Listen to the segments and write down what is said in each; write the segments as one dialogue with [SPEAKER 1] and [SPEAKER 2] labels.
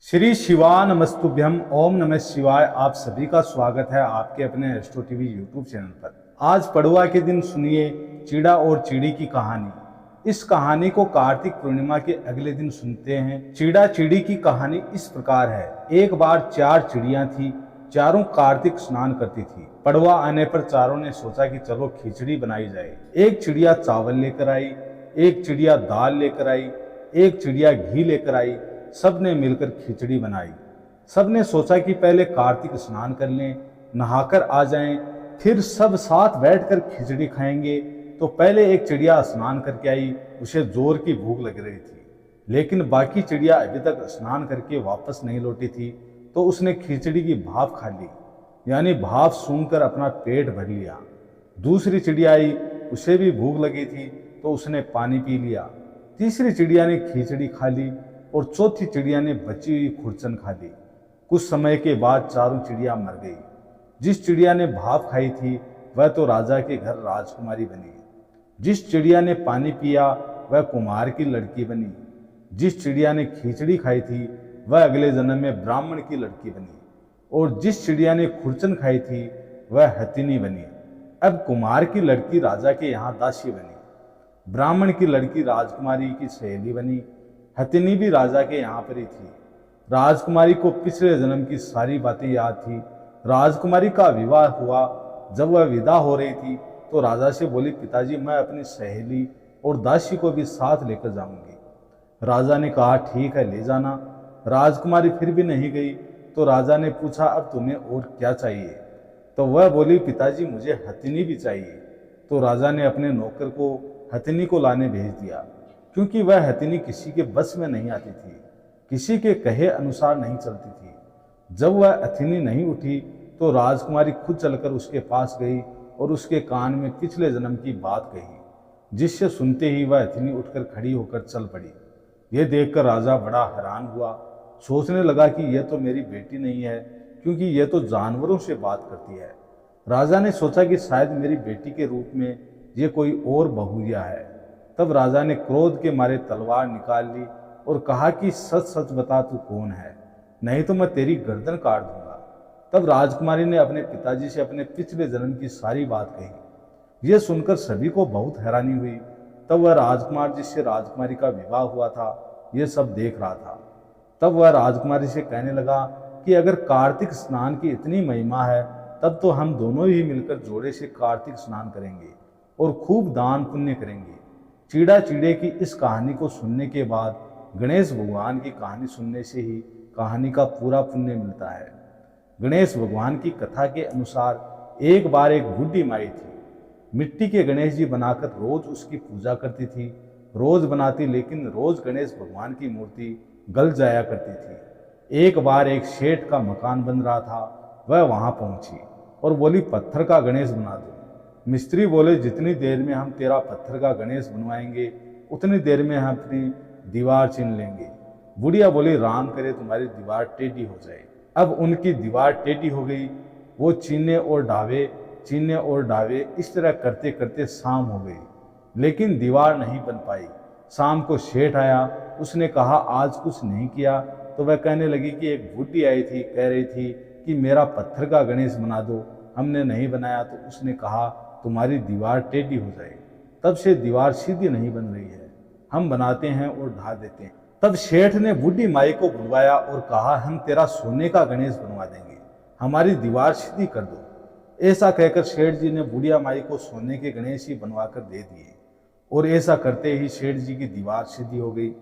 [SPEAKER 1] श्री शिवानमस्तुभ्यम ओम नमः शिवाय। आप सभी का स्वागत है आपके अपने एस्ट्रो टीवी यूट्यूब चैनल पर। आज पड़वा के दिन सुनिए चिड़ा और चिड़ी की कहानी। इस कहानी को कार्तिक पूर्णिमा के अगले दिन सुनते हैं। चिड़ा चिड़ी की कहानी इस प्रकार है। एक बार 4 चिड़ियां थी, चारों कार्तिक स्नान करती थी। पड़वा आने पर चारों ने सोचा कि चलो खिचड़ी बनाई जाए। एक चिड़िया चावल लेकर आई, एक चिड़िया दाल लेकर आई, एक चिड़िया घी लेकर आई। सबने मिलकर खिचड़ी बनाई। सबने सोचा कि पहले कार्तिक स्नान कर लें, नहाकर आ जाएं, फिर सब साथ बैठकर खिचड़ी खाएंगे। तो पहले एक चिड़िया स्नान करके आई, उसे जोर की भूख लग रही थी, लेकिन बाकी चिड़िया अभी तक स्नान करके वापस नहीं लौटी थी। तो उसने खिचड़ी की भाप खा ली, यानी भाप सूंघकर अपना पेट भर लिया। दूसरी चिड़िया आई, उसे भी भूख लगी थी, तो उसने पानी पी लिया। तीसरी चिड़िया ने खिचड़ी खा ली और चौथी चिड़िया ने बची हुई खुरचन खा ली। कुछ समय के बाद चारों चिड़िया मर गई। जिस चिड़िया ने भाप खाई थी वह तो राजा के घर राजकुमारी बनी। जिस चिड़िया ने पानी पिया वह कुम्हार की लड़की बनी। जिस चिड़िया ने खिचड़ी खाई थी वह अगले जन्म में ब्राह्मण की लड़की बनी। और जिस चिड़िया ने खुरचन खाई थी वह हथिनी बनी। अब कुम्हार की लड़की राजा के यहाँ दासी बनी, ब्राह्मण की लड़की राजकुमारी की सहेली बनी, हथिनी भी राजा के यहाँ पर ही थी। राजकुमारी को पिछले जन्म की सारी बातें याद थी। राजकुमारी का विवाह हुआ। जब वह विदा हो रही थी तो राजा से बोली, पिताजी मैं अपनी सहेली और दासी को भी साथ लेकर जाऊंगी। राजा ने कहा ठीक है, ले जाना। राजकुमारी फिर भी नहीं गई। तो राजा ने पूछा, अब तुम्हें और क्या चाहिए? तो वह बोली, पिताजी मुझे हथिनी भी चाहिए। तो राजा ने अपने नौकर को हथिनी को लाने भेज दिया, क्योंकि वह हथिनी किसी के बस में नहीं आती थी, किसी के कहे अनुसार नहीं चलती थी। जब वह हथिनी नहीं उठी तो राजकुमारी खुद चलकर उसके पास गई और उसके कान में पिछले जन्म की बात कही, जिससे सुनते ही वह हथिनी उठकर खड़ी होकर चल पड़ी। यह देखकर राजा बड़ा हैरान हुआ। सोचने लगा कि यह तो मेरी बेटी नहीं है, क्योंकि यह तो जानवरों से बात करती है। राजा ने सोचा कि शायद मेरी बेटी के रूप में ये कोई और बहुरिया है। तब राजा ने क्रोध के मारे तलवार निकाल ली और कहा कि सच सच बता तू कौन है, नहीं तो मैं तेरी गर्दन काट दूंगा। तब राजकुमारी ने अपने पिताजी से अपने पिछले जन्म की सारी बात कही। यह सुनकर सभी को बहुत हैरानी हुई। तब वह राजकुमार जिससे राजकुमारी का विवाह हुआ था यह सब देख रहा था। तब वह राजकुमारी से कहने लगा कि अगर कार्तिक स्नान की इतनी महिमा है तब तो हम दोनों ही मिलकर जोड़े से कार्तिक स्नान करेंगे और खूब दान पुण्य करेंगे। चिड़ा चिड़े की इस कहानी को सुनने के बाद गणेश भगवान की कहानी सुनने से ही कहानी का पूरा पुण्य मिलता है। गणेश भगवान की कथा के अनुसार एक बार एक बूढ़ी माई थी। मिट्टी के गणेश जी बनाकर रोज उसकी पूजा करती थी। रोज बनाती, लेकिन रोज गणेश भगवान की मूर्ति गल जाया करती थी। एक बार एक सेठ का मकान बन रहा था। वह वहां पहुंची और बोली, पत्थर का गणेश बना दो। मिस्त्री बोले, जितनी देर में हम तेरा पत्थर का गणेश बनवाएंगे उतनी देर में हम अपनी दीवार छीन लेंगे। बुढ़िया बोली, राम करे तुम्हारी दीवार टेढ़ी हो जाए। अब उनकी दीवार टेढ़ी हो गई। वो चीने और ढावे इस तरह करते करते शाम हो गई, लेकिन दीवार नहीं बन पाई। शाम को सेठ आया। उसने कहा आज कुछ नहीं किया। तो वह कहने लगी कि एक बुढ़ी आई थी, कह रही थी कि मेरा पत्थर का गणेश बना दो। हमने नहीं बनाया तो उसने कहा तुम्हारी दीवार टेढ़ी हो जाए। तब से दीवार सीधी नहीं बन रही है, हम बनाते हैं और ढा देते हैं। तब सेठ ने बूढ़ी माई को बुलवाया और कहा, हम तेरा सोने का गणेश बनवा देंगे, हमारी दीवार सीधी कर दो। ऐसा कहकर सेठ जी ने बुढ़िया माई को सोने के गणेश ही बनवा कर दे दिए। और ऐसा करते ही सेठ जी की दीवार सीधी हो गई।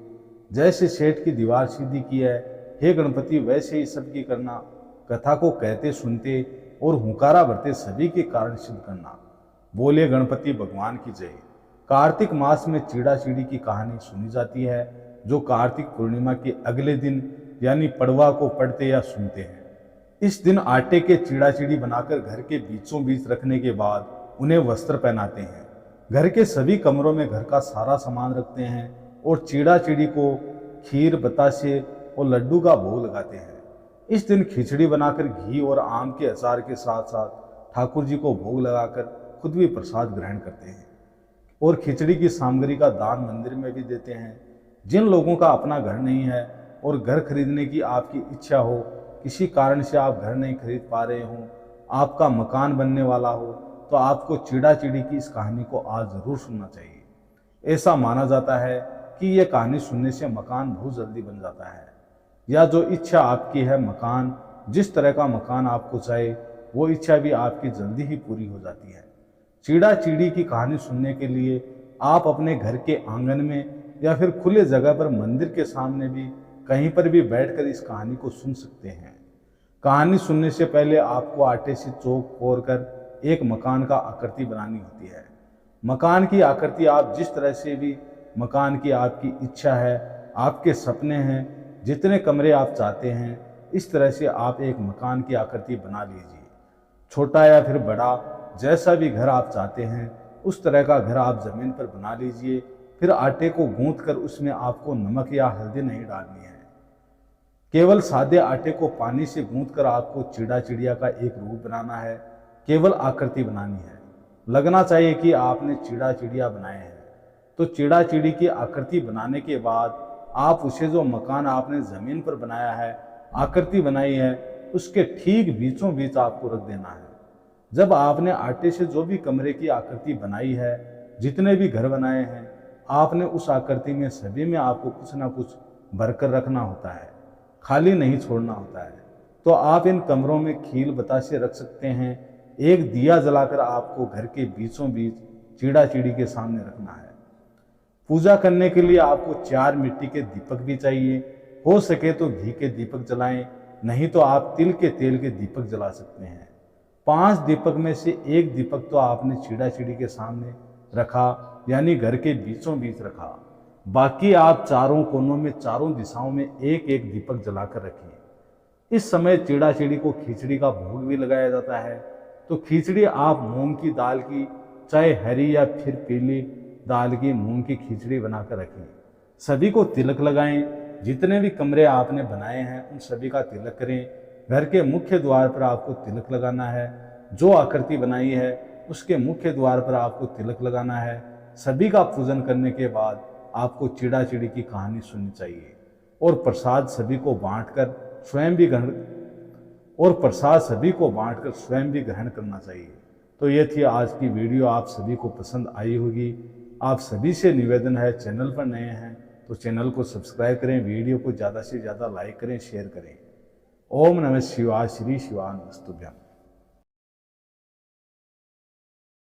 [SPEAKER 1] जैसे सेठ की दीवार सीधी की है, हे गणपति वैसे ही सबकी करना। कथा को कहते सुनते और हुंकारा भरते सभी के कारण सिद्ध करना। बोले गणपति भगवान की जय। कार्तिक मास में चिड़ा चिड़ी की कहानी सुनी जाती है, जो कार्तिक पूर्णिमा के अगले दिन यानी पड़वा को पढ़ते या सुनते हैं। इस दिन आटे के चिड़ा चिड़ी बनाकर घर के बीचों बीच रखने के बाद उन्हें वस्त्र पहनाते हैं। घर के सभी कमरों में घर का सारा सामान रखते हैं और चिड़ा चिड़ी को खीर, बतासे और लड्डू का भोग लगाते हैं। इस दिन खिचड़ी बनाकर घी और आम के अचार के साथ साथ ठाकुर जी को भोग लगाकर खुद भी प्रसाद ग्रहण करते हैं और खिचड़ी की सामग्री का दान मंदिर में भी देते हैं। जिन लोगों का अपना घर नहीं है और घर खरीदने की आपकी इच्छा हो, किसी कारण से आप घर नहीं खरीद पा रहे हो, आपका मकान बनने वाला हो, तो आपको चिड़ा चिड़ी की इस कहानी को आज ज़रूर सुनना चाहिए। ऐसा माना जाता है कि ये कहानी सुनने से मकान बहुत जल्दी बन जाता है, या जो इच्छा आपकी है, मकान जिस तरह का मकान आपको चाहे, वो इच्छा भी आपकी जल्दी ही पूरी हो जाती है। चिड़ा चिड़ी की कहानी सुनने के लिए आप अपने घर के आंगन में या फिर खुले जगह पर मंदिर के सामने भी कहीं पर भी बैठकर इस कहानी को सुन सकते हैं। कहानी सुनने से पहले आपको आटे से चौक फोड़ कर एक मकान का आकृति बनानी होती है। मकान की आकृति आप जिस तरह से भी मकान की आपकी इच्छा है, आपके सपने हैं, जितने कमरे आप चाहते हैं, इस तरह से आप एक मकान की आकृति बना लीजिए। छोटा या फिर बड़ा, जैसा भी घर आप चाहते हैं उस तरह का घर आप ज़मीन पर बना लीजिए। फिर आटे को गूंथ कर उसमें आपको नमक या हल्दी नहीं डालनी है। केवल सादे आटे को पानी से गूंथ कर आपको चिड़ा चिड़िया का एक रूप बनाना है, केवल आकृति बनानी है। लगना चाहिए कि आपने चिड़ा चिड़िया बनाए हैं। तो चिड़ा चिड़ी की आकृति बनाने के बाद आप उसे, जो मकान आपने ज़मीन पर बनाया है, आकृति बनाई है, उसके ठीक बीचों बीच आपको रख देना है। जब आपने आटे से जो भी कमरे की आकृति बनाई है, जितने भी घर बनाए हैं, आपने उस आकृति में सभी में आपको कुछ ना कुछ भरकर रखना होता है, खाली नहीं छोड़ना होता है। तो आप इन कमरों में खील बतासे रख सकते हैं। एक दिया जलाकर आपको घर के बीचों बीच चिड़ा चिड़ी के सामने रखना है। पूजा करने के लिए आपको 4 मिट्टी के दीपक भी चाहिए। हो सके तो घी के दीपक जलाएं, नहीं तो आप तिल के तेल के दीपक जला सकते हैं। 5 दीपक में से एक दीपक तो आपने चिड़ा चिड़ी के सामने रखा, यानी घर के बीचों बीच रखा। बाकी आप चारों कोनों में, चारों दिशाओं में एक एक दीपक जलाकर रखिए। इस समय चिड़ा चिड़ी को खिचड़ी का भोग भी लगाया जाता है। तो खिचड़ी आप मूंग की दाल की, चाहे हरी या फिर पीली दाल की मूंग की खिचड़ी बनाकर रखें। सभी को तिलक लगाएं। जितने भी कमरे आपने बनाए हैं उन सभी का तिलक करें। घर के मुख्य द्वार पर आपको तिलक लगाना है। जो आकृति बनाई है उसके मुख्य द्वार पर आपको तिलक लगाना है। सभी का पूजन करने के बाद आपको चिड़ा चिड़ी की कहानी सुननी चाहिए और प्रसाद सभी को बांटकर स्वयं भी ग्रहण करना चाहिए। तो ये थी आज की वीडियो, आप सभी को पसंद आई होगी। आप सभी से निवेदन है, चैनल पर नए हैं तो चैनल को सब्सक्राइब करें, वीडियो को ज़्यादा से ज़्यादा लाइक करें, शेयर करें। ओम नमः शिवाय। श्री शिवानस्तुभ्यम।